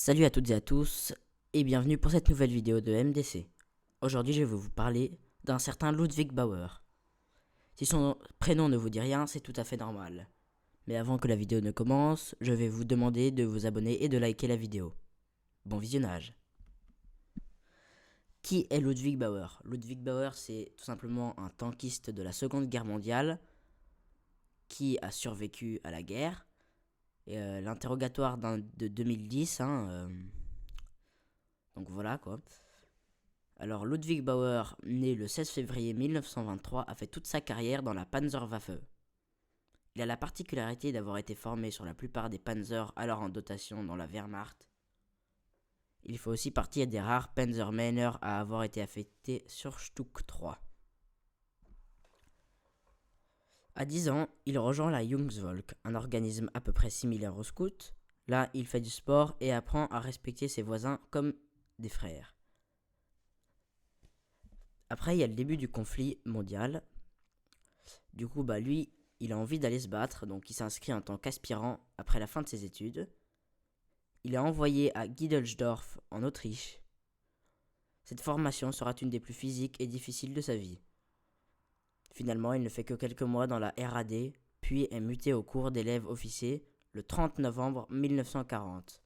Salut à toutes et à tous, et bienvenue pour cette nouvelle vidéo de MDC. Aujourd'hui, je vais vous parler d'un certain Ludwig Bauer. Si son prénom ne vous dit rien, c'est tout à fait normal. Mais avant que la vidéo ne commence, je vais vous demander de vous abonner et de liker la vidéo. Bon visionnage. Qui est Ludwig Bauer? Ludwig Bauer, c'est tout simplement un tankiste de la Seconde Guerre mondiale qui a survécu à la guerre. Et l'interrogatoire de 2010, donc voilà quoi. Alors Ludwig Bauer, né le 16 février 1923, a fait toute sa carrière dans la Panzerwaffe. Il a la particularité d'avoir été formé sur la plupart des panzers alors en dotation dans la Wehrmacht. Il fait aussi partie des rares Panzermänner à avoir été affectés sur Stuck 3. À 10 ans, il rejoint la Jungsvolk, un organisme à peu près similaire aux scouts. Là, il fait du sport et apprend à respecter ses voisins comme des frères. Après, il y a le début du conflit mondial. Du coup, lui, il a envie d'aller se battre, donc il s'inscrit en tant qu'aspirant après la fin de ses études. Il est envoyé à Giedelsdorf, en Autriche. Cette formation sera une des plus physiques et difficiles de sa vie. Finalement, il ne fait que quelques mois dans la RAD, puis est muté au cours d'élèves officiers le 30 novembre 1940.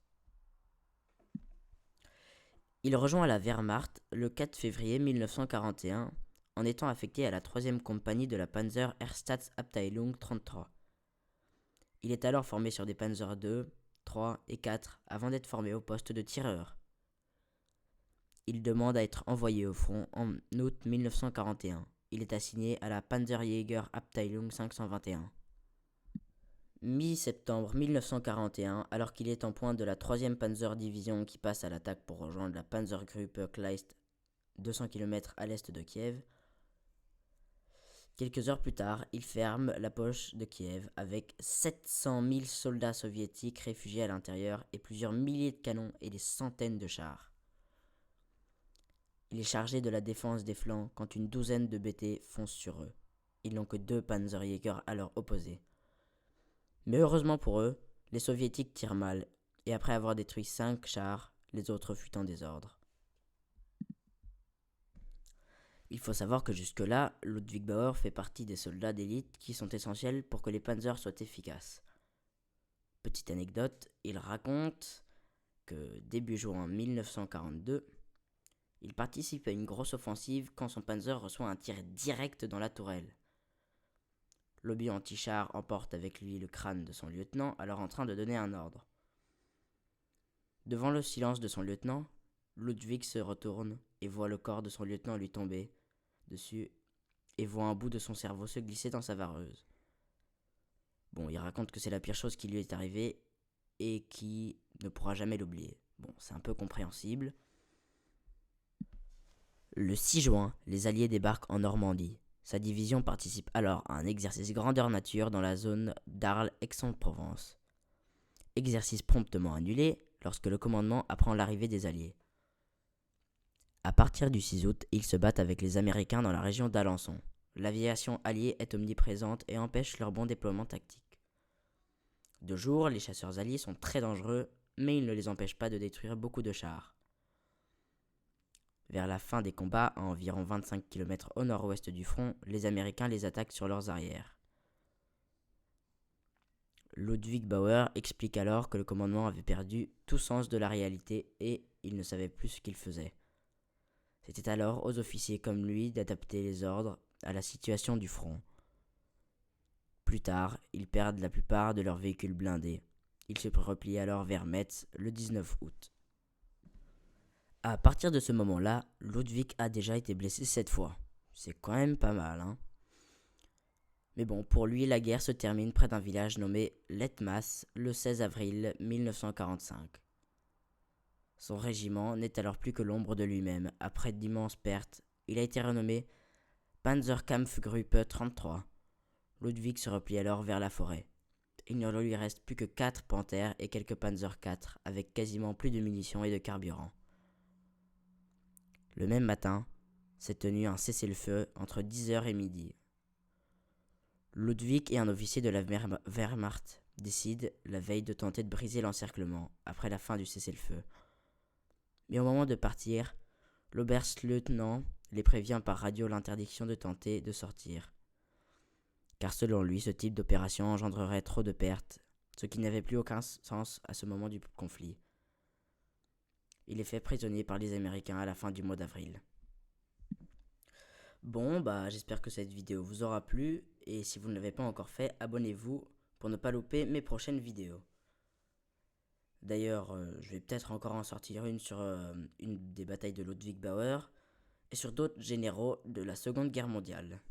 Il rejoint la Wehrmacht le 4 février 1941 en étant affecté à la 3e compagnie de la Panzer Ersatzabteilung 33. Il est alors formé sur des Panzer II, 3 et 4 avant d'être formé au poste de tireur. Il demande à être envoyé au front en août 1941. Il est assigné à la Panzerjäger-Abteilung 521. Mi-septembre 1941, alors qu'il est en pointe de la 3e Panzer-Division qui passe à l'attaque pour rejoindre la Panzergruppe Kleist 200 km à l'est de Kiev, quelques heures plus tard, il ferme la poche de Kiev avec 700 000 soldats soviétiques réfugiés à l'intérieur et plusieurs milliers de canons et des centaines de chars. Il est chargé de la défense des flancs quand une douzaine de BT foncent sur eux. Ils n'ont que 2 Panzerjäger à leur opposer. Mais heureusement pour eux, les soviétiques tirent mal, et après avoir détruit 5 chars, les autres fuient en désordre. Il faut savoir que jusque-là, Ludwig Bauer fait partie des soldats d'élite qui sont essentiels pour que les panzers soient efficaces. Petite anecdote, il raconte que début juin 1942, il participe à une grosse offensive quand son panzer reçoit un tir direct dans la tourelle. L'obus anti-char emporte avec lui le crâne de son lieutenant alors en train de donner un ordre. Devant le silence de son lieutenant, Ludwig se retourne et voit le corps de son lieutenant lui tomber dessus et voit un bout de son cerveau se glisser dans sa vareuse. Bon, il raconte que c'est la pire chose qui lui est arrivée et qui ne pourra jamais l'oublier. Bon, c'est un peu compréhensible. Le 6 juin, les Alliés débarquent en Normandie. Sa division participe alors à un exercice grandeur nature dans la zone d'Arles-Aix-en-Provence. Exercice promptement annulé lorsque le commandement apprend l'arrivée des Alliés. À partir du 6 août, ils se battent avec les Américains dans la région d'Alençon. L'aviation alliée est omniprésente et empêche leur bon déploiement tactique. De jour, les chasseurs alliés sont très dangereux, mais ils ne les empêchent pas de détruire beaucoup de chars. Vers la fin des combats, à environ 25 km au nord-ouest du front, les Américains les attaquent sur leurs arrières. Ludwig Bauer explique alors que le commandement avait perdu tout sens de la réalité et il ne savait plus ce qu'il faisait. C'était alors aux officiers comme lui d'adapter les ordres à la situation du front. Plus tard, ils perdent la plupart de leurs véhicules blindés. Ils se replient alors vers Metz le 19 août. À partir de ce moment-là, Ludwig a déjà été blessé 7 fois. C'est quand même pas mal, hein. Mais bon, pour lui, la guerre se termine près d'un village nommé Letmas le 16 avril 1945. Son régiment n'est alors plus que l'ombre de lui-même. Après d'immenses pertes, il a été renommé Panzerkampfgruppe 33. Ludwig se replie alors vers la forêt. Il ne lui reste plus que 4 Panthers et quelques Panzer IV, avec quasiment plus de munitions et de carburant. Le même matin, s'est tenu un cessez-le-feu entre 10h et midi. Ludwig et un officier de la Wehrmacht décide la veille de tenter de briser l'encerclement après la fin du cessez-le-feu. Mais au moment de partir, l'Oberstleutnant les prévient par radio l'interdiction de tenter de sortir, car selon lui, ce type d'opération engendrerait trop de pertes, ce qui n'avait plus aucun sens à ce moment du conflit. Il est fait prisonnier par les Américains à la fin du mois d'avril. Bon, j'espère que cette vidéo vous aura plu, et si vous ne l'avez pas encore fait, abonnez-vous pour ne pas louper mes prochaines vidéos. D'ailleurs, je vais peut-être encore en sortir une sur une des batailles de Ludwig Bauer, et sur d'autres généraux de la Seconde Guerre mondiale.